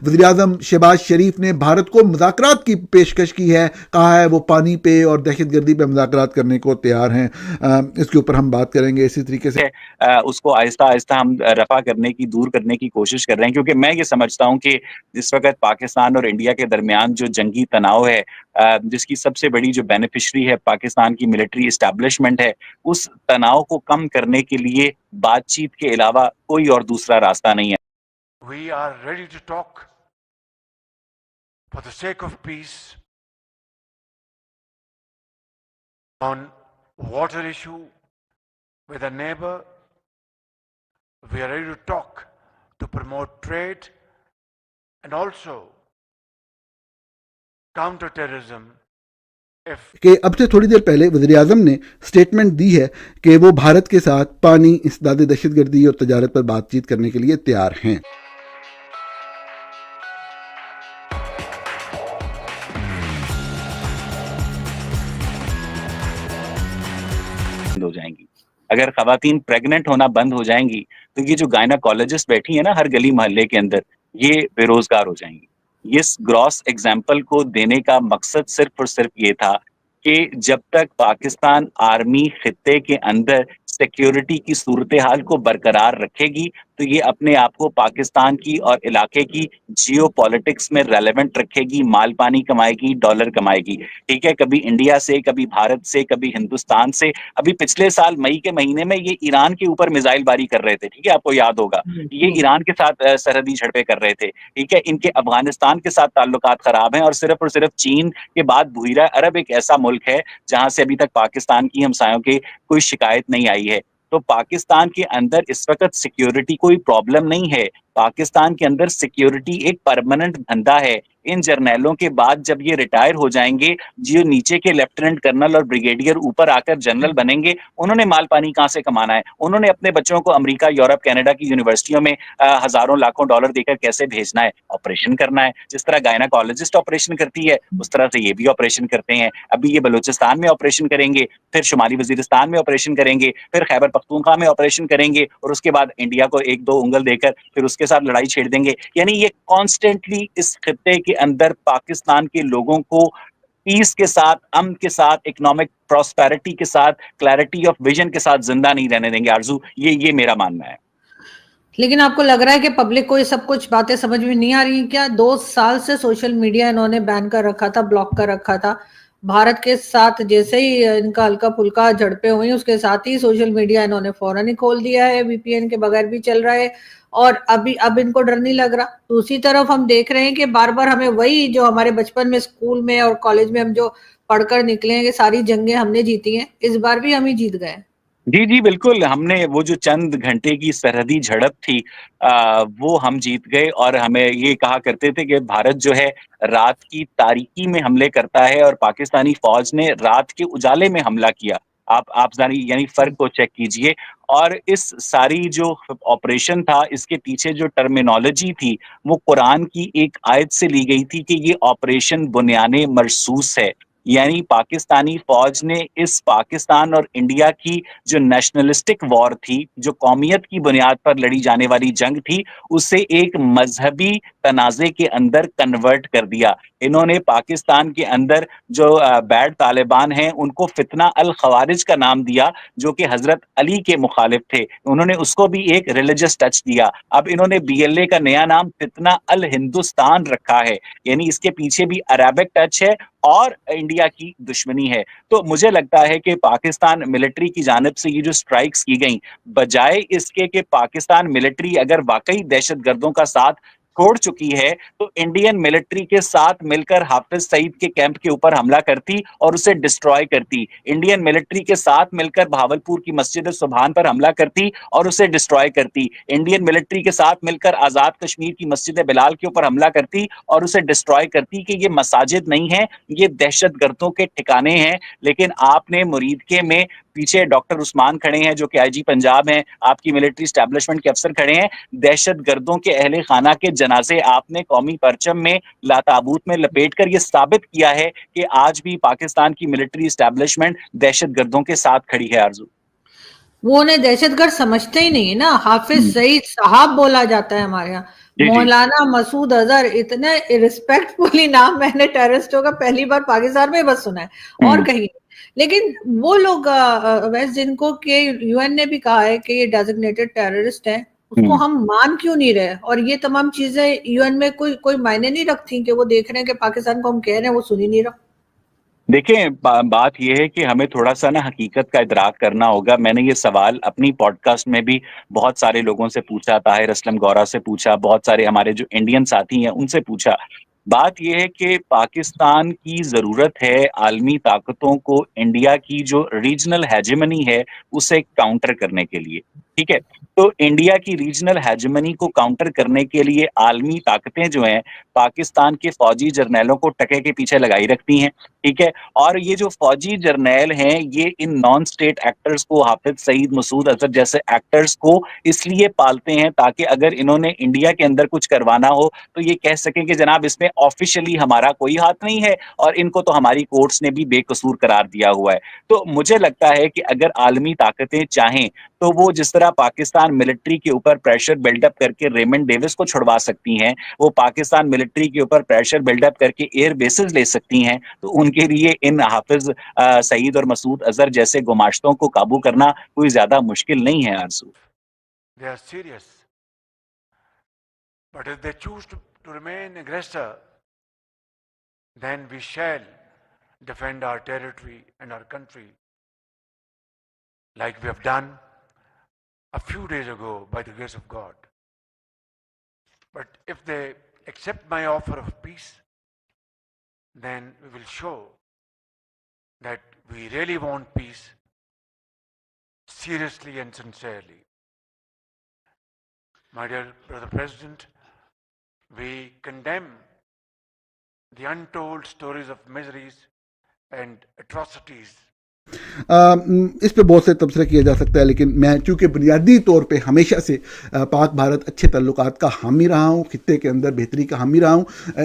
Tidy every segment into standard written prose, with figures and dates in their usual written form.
وزیر اعظم شہباز شریف نے بھارت کو مذاکرات کی پیشکش کی ہے، کہا ہے وہ پانی پہ اور دہشت گردی پہ مذاکرات کرنے کو تیار ہیں. اس کے اوپر ہم بات کریں گے. اسی طریقے سے اس کو آہستہ آہستہ ہم رفع کرنے کی، دور کرنے کی کوشش کر رہے ہیں، کیونکہ میں یہ سمجھتا ہوں کہ جس وقت پاکستان اور انڈیا کے درمیان جو جنگی تناؤ ہے، جس کی سب سے بڑی جو بینیفیشری ہے پاکستان کی ملٹری اسٹیبلشمنٹ ہے، اس تناؤ کو کم کرنے کے لیے بات چیت کے علاوہ کوئی اور دوسرا راستہ نہیں ہے. We are ready to talk for the sake of peace on water issue with a neighbor. We are ready to talk to promote trade and also counter terrorism. کہ اب سے تھوڑی دیر پہلے وزیر اعظم نے اسٹیٹمنٹ دی ہے کہ وہ بھارت کے ساتھ پانی، انسداد دہشت گردی اور تجارت پر بات چیت کرنے کے لیے تیار ہیں. ہو جائیں گی اگر خواتین پریگننٹ ہونا بند ہو جائیں گی تو یہ جو گائناکالوجسٹ بیٹھی ہیں نا ہر گلی محلے کے اندر، یہ بے روزگار ہو جائیں گی. اس گراس ایگزامپل کو دینے کا مقصد صرف اور صرف یہ تھا کہ جب تک پاکستان آرمی خطے کے اندر سیکیورٹی کی صورتحال کو برقرار رکھے گی تو یہ اپنے آپ کو پاکستان کی اور علاقے کی جیو پالیٹکس میں ریلیونٹ رکھے گی، مال پانی کمائے گی، ڈالر کمائے گی. ٹھیک ہے، کبھی انڈیا سے، کبھی بھارت سے، کبھی ہندوستان سے. ابھی پچھلے سال مئی کے مہینے میں یہ ایران کے اوپر میزائل باری کر رہے تھے. ٹھیک ہے، آپ کو یاد ہوگا یہ ایران کے ساتھ سرحدی جھڑپیں کر رہے تھے. ٹھیک ہے، ان کے افغانستان کے ساتھ تعلقات خراب ہیں، اور صرف چین کے بعد بحیرہ عرب ایک ایسا ملک ہے جہاں سے ابھی تک پاکستان کی ہمسایوں کے کوئی شکایت نہیں آئی ہے. تو پاکستان کے اندر اس وقت سیکیورٹی کوئی پرابلم نہیں ہے. پاکستان کے اندر سیکیورٹی ایک پرماننٹ دھندا ہے. ان جرنیلوں کے بعد جب یہ ریٹائر ہو جائیں گے، جو نیچے کے لیفٹیننٹ کرنل اور بریگیڈیئر اوپر آ کر جنرل بنیں گے، انہوں نے مال پانی کہاں سے کمانا ہے؟ انہوں نے اپنے بچوں کو امریکہ، یورپ، کینیڈا کی یونیورسٹیوں میں ہزاروں لاکھوں ڈالر دے کر کیسے بھیجنا ہے؟ آپریشن کرنا ہے. جس طرح گائناکالوجسٹ آپریشن کرتی ہے اس طرح سے یہ بھی آپریشن کرتے ہیں. ابھی یہ بلوچستان میں آپریشن کریں گے، پھر شمالی وزیرستان میں آپریشن کریں گے، پھر خیبر پختونخوا میں آپریشن کریں گے، اور اس کے بعد انڈیا کو ایک دو انگل دے کر پھر اس کے ساتھ لڑائی چھیڑ دیں گے. یعنی یہ کانسٹنٹلی اس خطے کے اندر پاکستان کے لوگوں کو پیس کے ساتھ، امن کے ساتھ، اکنامک پراسپیرٹی کے ساتھ، کلیئرٹی آف ویژن کے ساتھ زندہ نہیں رہنے دیں گے. آرزو، یہ میرا ماننا ہے. لیکن آپ کو لگ رہا ہے کہ پبلک کو یہ سب کچھ باتیں سمجھ میں نہیں آ رہی ہیں کیا؟ 2 سال سے سوشل میڈیا انہوں نے بین کر رکھا تھا، بلاک کر رکھا تھا. بھارت کے ساتھ جیسے ہی ان کا ہلکا پھلکا جھڑپیں ہوئی، اس کے ساتھ ہی سوشل میڈیا انہوں نے فوراً ہی کھول دیا ہے، وی پی این کے بغیر بھی چل رہا ہے، اور اب ان کو ڈر نہیں لگ رہا. دوسری طرف ہم دیکھ رہے ہیں کہ بار بار ہمیں وہی جو ہمارے بچپن میں اسکول میں اور کالج میں ہم جو پڑھ کر نکلے ہیں کہ ساری جنگیں ہم نے جیتی ہیں، اس بار بھی ہم ہی جیت گئے. جی بالکل، ہم نے وہ جو چند گھنٹے کی سرحدی جھڑپ تھی وہ ہم جیت گئے. اور ہمیں یہ کہا کرتے تھے کہ بھارت جو ہے رات کی تاریکی میں حملے کرتا ہے اور پاکستانی فوج نے رات کے اجالے میں حملہ کیا. آپ یعنی فرق کو چیک کیجئے. اور اس ساری جو آپریشن تھا، اس کے پیچھے جو ٹرمینالوجی تھی وہ قرآن کی ایک آیت سے لی گئی تھی کہ یہ آپریشن بنیانے مرصوص ہے. یعنی پاکستانی فوج نے اس پاکستان اور انڈیا کی جو نیشنلسٹک وار تھی، جو قومیت کی بنیاد پر لڑی جانے والی جنگ تھی، اسے ایک مذہبی تنازع کے اندر کنورٹ کر دیا. انہوں نے پاکستان کے اندر جو بیڈ طالبان ہیں ان کو فتنہ الخوارج کا نام دیا، جو کہ حضرت علی کے مخالف تھے. انہوں نے اس کو بھی ایک ریلیجس ٹچ دیا. اب انہوں نے بی ایل اے کا نیا نام فتنہ الہندوستان رکھا ہے. یعنی اس کے پیچھے بھی عربک ٹچ ہے اور انڈیا کی دشمنی ہے. تو مجھے لگتا ہے کہ پاکستان ملٹری کی جانب سے یہ جو سٹرائکس کی گئیں، بجائے اس کے کہ پاکستان ملٹری اگر واقعی دہشت گردوں کا ساتھ چھوڑ چکی ہے تو انڈین ملٹری کے ساتھ مل کر حافظ سعید کے کیمپ کے اوپر حملہ کرتی اور اسے ڈسٹروائے کرتی. انڈین ملٹری کے ساتھ مل کر بھاولپور کی مسجد سبحان پر حملہ کرتی اور اسے ڈسٹروائے کرتی. انڈین ملٹری کے ساتھ مل کر آزاد کشمیر کی مسجد بلال کے اوپر حملہ کرتی اور اسے ڈسٹروائے کرتی. کہ یہ مساجد نہیں ہیں، یہ دہشت گردوں کے ٹھکانے ہیں. لیکن آپ نے مریدکے میں پیچھے ڈاکٹر عثمان کھڑے ہیں جو کہ آئی جی پنجاب ہیں، آپ کی ملٹری اسٹیبلشمنٹ کے افسر کھڑے ہیں. دہشت گردوں کے اہل خانہ کے جنازے آپ نے قومی پرچم میں لاتابوت میں لپیٹ کر یہ ثابت کیا ہے کہ آج بھی پاکستان کی ملٹری اسٹیبلشمنٹ دہشت گردوں کے ساتھ کھڑی ہے. آرزو، وہ انہیں دہشت گرد سمجھتے ہی نہیں ہے نا. حافظ سعید صاحب بولا جاتا ہے ہمارے یہاں. مولانا مسعود اظہر, اتنے ریسپیکٹفلی نام میں نے ٹیررسٹوں کا پہلی بار پاکستان میں بس سنا ہے اور کہیں. لیکن وہ لوگ ویسٹ جن کو کہ یو این نے بھی کہا ہے کہ یہ ڈیزگنیٹڈ ٹیررسٹ ہیں, اس کو ہم مان کیوں نہیں رہے؟ اور یہ تمام چیزیں یو این میں کوئی معنی نہیں رکھتی کہ وہ دیکھ رہے ہیں کہ پاکستان کو ہم کہہ رہے ہیں وہ سن ہی نہیں رہا. دیکھیں بات یہ ہے کہ ہمیں تھوڑا سا نا حقیقت کا ادراک کرنا ہوگا. میں نے یہ سوال اپنی پوڈ کاسٹ میں بھی بہت سارے لوگوں سے پوچھا, طاہر اسلم گورا سے پوچھا, بہت سارے ہمارے جو انڈین ساتھی ہیں ان سے پوچھا. بات یہ ہے کہ پاکستان کی ضرورت ہے عالمی طاقتوں کو انڈیا کی جو ریجنل ہیجمنی ہے اسے کاؤنٹر کرنے کے لیے. ٹھیک ہے, تو انڈیا کی ریجنل ہیجمنی کو کاؤنٹر کرنے کے لیے عالمی طاقتیں جو ہیں پاکستان کے فوجی جرنیلوں کو ٹکے کے پیچھے لگائی رکھتی ہیں. ٹھیک ہے, اور یہ جو فوجی جرنیل ہیں یہ ان نان اسٹیٹ ایکٹرز کو, حافظ سعید, مسعود اظہر جیسے ایکٹرز کو اس لیے پالتے ہیں تاکہ اگر انہوں نے انڈیا کے اندر کچھ کروانا ہو تو یہ کہہ سکیں کہ جناب اس میں آفیشلی ہمارا کوئی ہاتھ نہیں ہے اور ان کو تو ہماری کورٹس نے بھی بے قصور قرار دیا ہوا ہے. تو مجھے لگتا ہے کہ اگر عالمی طاقتیں چاہیں تو وہ جس طرح پاکستان ملٹری کے اوپر پریشر بلڈ اپ کر کے ریمنڈ ڈیوس کو چھڑوا سکتی ہیں, وہ پاکستان ملٹری کے اوپر پریشر بلڈ اپ کر کے ایئر بیسز لے سکتی ہیں. تو ان کے لیے ان حافظ سعید اور مسعود اظہر جیسے گماشتوں کو قابو کرنا کوئی زیادہ مشکل نہیں ہے. آرزو, They are serious. But if they choose to remain aggressor, then we shall defend our territory and our country, like we have done a few days ago by the grace of God. But if they accept my offer of peace, then we will show that we really want peace seriously and sincerely. My dear brother President, we condemn the untold stories of miseries and atrocities. اس پہ بہت سے تبصرہ کیا جا سکتا ہے, لیکن میں چونکہ بنیادی طور پہ ہمیشہ سے پاک بھارت اچھے تعلقات کا حامی رہا ہوں, خطے کے اندر بہتری کا حامی رہا ہوں.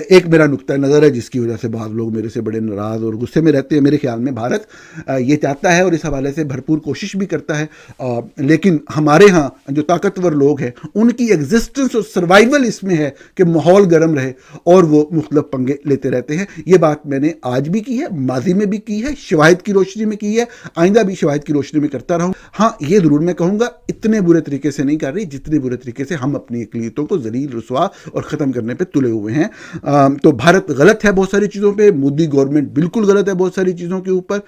ایک میرا نقطہ نظر ہے جس کی وجہ سے بعض لوگ میرے سے بڑے ناراض اور غصے میں رہتے ہیں. میرے خیال میں بھارت یہ چاہتا ہے اور اس حوالے سے بھرپور کوشش بھی کرتا ہے, لیکن ہمارے ہاں جو طاقتور لوگ ہیں ان کی ایگزسٹنس اور سروائیول اس میں ہے کہ ماحول گرم رہے اور وہ مختلف پنگے لیتے رہتے ہیں. یہ بات میں نے آج بھی کی ہے, ماضی میں بھی کی ہے, شواہد کی روشنی میں کی ہے, آئندہ بھی شواہد کی روشنی میں کرتا رہوں. ہاں یہ ضرور میں کہوں گا اتنے برے طریقے سے نہیں کر رہی جتنے برے طریقے سے ہم اپنی اقلیتوں کو ذلیل, رسوا اور ختم کرنے پہ تلے ہوئے ہیں. تو بھارت غلط ہے بہت ساری چیزوں پہ, مودی گورنمنٹ بالکل غلط ہے بہت ساری چیزوں کے اوپر,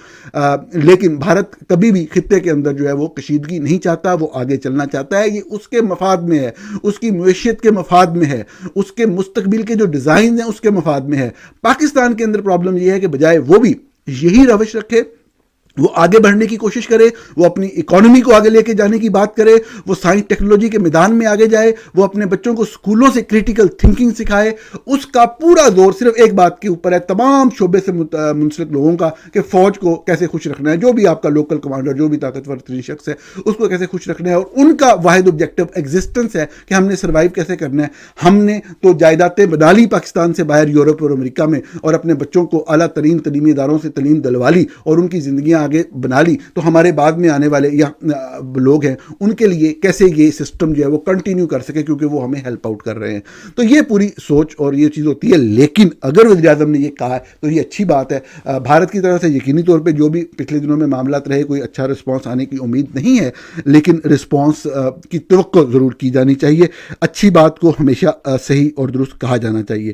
لیکن بھارت کبھی بھی خطے کے اندر جو ہے وہ کشیدگی نہیں چاہتا, وہ آگے چلنا چاہتا ہے. یہ اس کے مفاد میں ہے, اس کی معیشت کے مفاد میں ہے, اس کے مستقبل کے جو ڈیزائن ہیں اس کے مفاد میں ہے. پاکستان کے اندر پرابلم یہ ہے کہ بجائے وہ بھی یہی روش رکھے, وہ آگے بڑھنے کی کوشش کرے, وہ اپنی اکانومی کو آگے لے کے جانے کی بات کرے, وہ سائنس ٹیکنالوجی کے میدان میں آگے جائے, وہ اپنے بچوں کو اسکولوں سے کریٹیکل تھنکنگ سکھائے, اس کا پورا زور صرف ایک بات کے اوپر ہے تمام شعبے سے منسلک لوگوں کا کہ فوج کو کیسے خوش رکھنا ہے, جو بھی آپ کا لوکل کمانڈر, جو بھی طاقتور ترین شخص ہے اس کو کیسے خوش رکھنا ہے. اور ان کا واحد آبجیکٹو ایگزسٹنس ہے کہ ہم نے سروائیو کیسے کرنا ہے. ہم نے تو جائیدادیں بنا لی پاکستان سے باہر یورپ اور امریکہ میں, اور اپنے بچوں کو اعلیٰ ترین تعلیمی اداروں سے تعلیم دلوا لی اور ان کی زندگیاں آگے بنا لی. تو ہمارے بعد میں آنے والے یا لوگ ہیں ان کے لیے کیسے یہ سسٹم جو ہے وہ کنٹینیو کر سکے, کیونکہ وہ ہمیں ہیلپ آؤٹ کر رہے ہیں. تو یہ پوری سوچ اور یہ چیز ہوتی ہے. لیکن اگر وزیر اعظم نے یہ کہا ہے تو یہ اچھی بات ہے. بھارت کی طرف سے یقینی طور پہ جو بھی پچھلے دنوں میں معاملات رہے کوئی اچھا رسپانس آنے کی امید نہیں ہے, لیکن رسپانس کی توقع ضرور کی جانی چاہیے. اچھی بات کو ہمیشہ صحیح اور درست کہا جانا چاہیے.